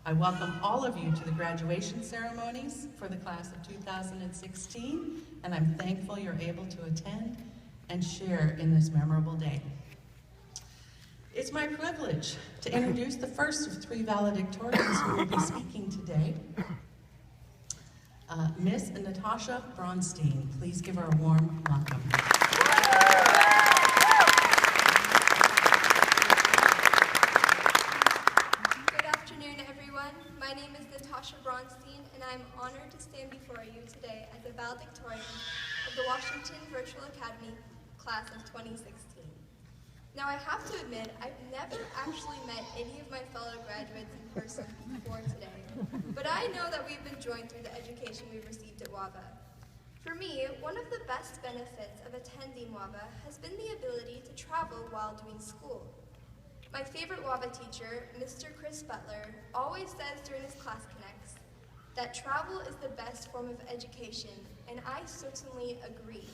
I welcome all of you to the graduation ceremonies for the class of 2016, and I'm thankful you're able to attend and share in this memorable day. It's my privilege to introduce the first of three valedictorians who will be speaking today. Miss Natasha Bronstein. Please give her a warm welcome. Good afternoon, everyone. My name is Natasha Bronstein, and I'm honored to stand before you today as a valedictorian of the Washington Virtual Academy class of 2016. Now, I have to admit, I've never actually met any of my fellow graduates in person before today, but I know that we've been joined through the education we've received at WAVA. For me, one of the best benefits of attending WAVA has been the ability to travel while doing school. My favorite WAVA teacher, Mr. Chris Butler, always says during his Class Connects that travel is the best form of education, and I certainly agree.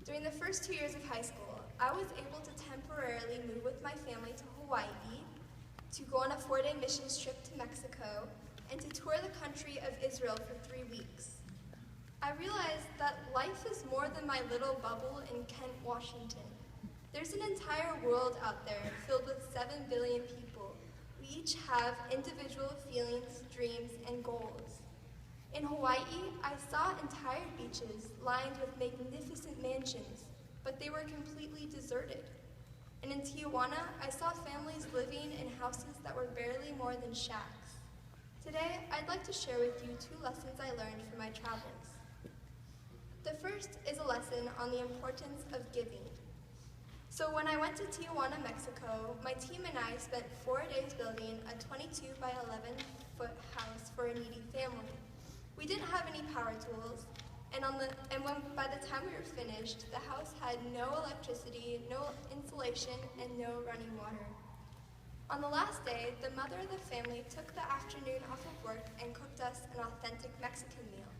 During the first 2 years of high school, I was able to temporarily move with my family to Hawaii, to go on a 4-day missions trip to Mexico, and to tour the country of Israel for 3 weeks. I realized that life is more than my little bubble in Kent, Washington. There's an entire world out there filled with 7 billion people. We each have individual feelings, dreams, and goals. In Hawaii, I saw entire beaches lined with magnificent mansions, but they were completely deserted. And in Tijuana, I saw families living in houses that were barely more than shacks. Today, I'd like to share with you 2 lessons I learned from my travels. The first is a lesson on the importance of giving. So when I went to Tijuana, Mexico, my team and I spent 4 days building a 22 by 11 foot house for a needy family. We didn't have any power tools, by the time we were finished, the house had no electricity, no insulation, and no running water. On the last day, the mother of the family took the afternoon off of work and cooked us an authentic Mexican meal.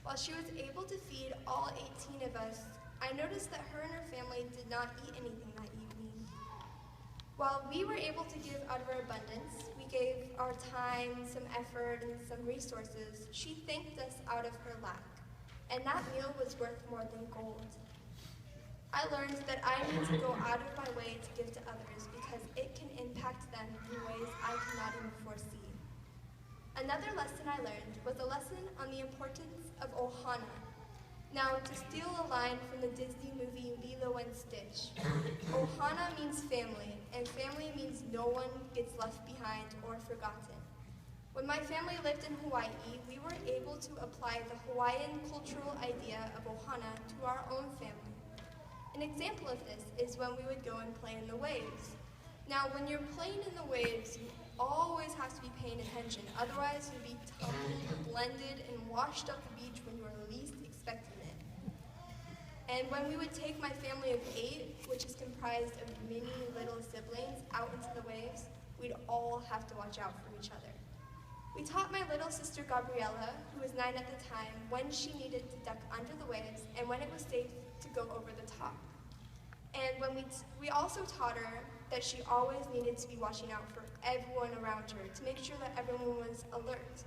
While she was able to feed all 18 of us, I noticed that her and her family did not eat anything that evening. While we were able to give out of our abundance, we gave our time, some effort, and some resources, she thanked us out of her lack. And that meal was worth more than gold. I learned that I need to go out of my way to give to others because it can impact them in ways I cannot even foresee. Another lesson I learned was a lesson on the importance of ohana. Now, to steal a line from the Disney movie Lilo and Stitch, ohana means family, and family means no one gets left behind or forgotten. When my family lived in Hawaii, we were able to apply the Hawaiian cultural idea of ohana to our own family. An example of this is when we would go and play in the waves. Now, when you're playing in the waves, you always have to be paying attention, otherwise you'll be tumbled, blended, and washed up the beach when you are least expecting it. And when we would take my family of 8, which is comprised of many little siblings, out into the waves, we'd all have to watch out for each other. We taught my little sister Gabriella, who was 9 at the time, when she needed to duck under the waves and when it was safe to go over the top. And we also taught her that she always needed to be watching out for everyone around her to make sure that everyone was alert.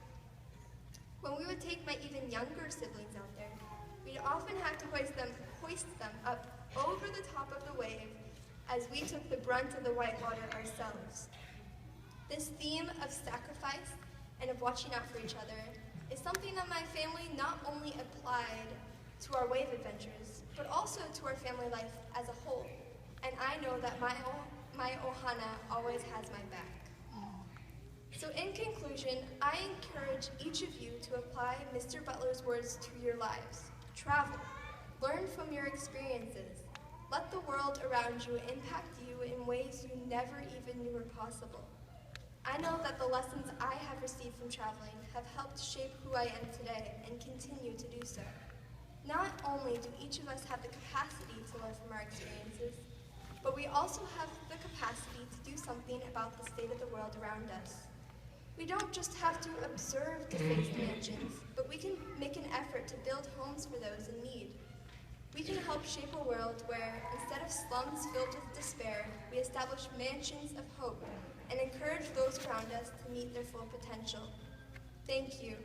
When we would take my even younger siblings out there, we'd often have to hoist them up over the top of the wave as we took the brunt of the white water ourselves. This theme of sacrifice and of watching out for each other is something that my family not only applied to our wave adventures, but also to our family life as a whole. And I know that my ohana always has my back. So in conclusion, I encourage each of you to apply Mr. Butler's words to your lives. Travel, learn from your experiences. Let the world around you impact you in ways you never even knew were possible. I know that the lessons I have received from traveling have helped shape who I am today and continue to do so. Not only do each of us have the capacity to learn from our experiences, but we also have the capacity to do something about the state of the world around us. We don't just have to observe defaced mansions, but we can make an effort to build homes for those in need. We can help shape a world where, instead of slums filled with despair, we establish mansions of hope, and encourage those around us to meet their full potential. Thank you.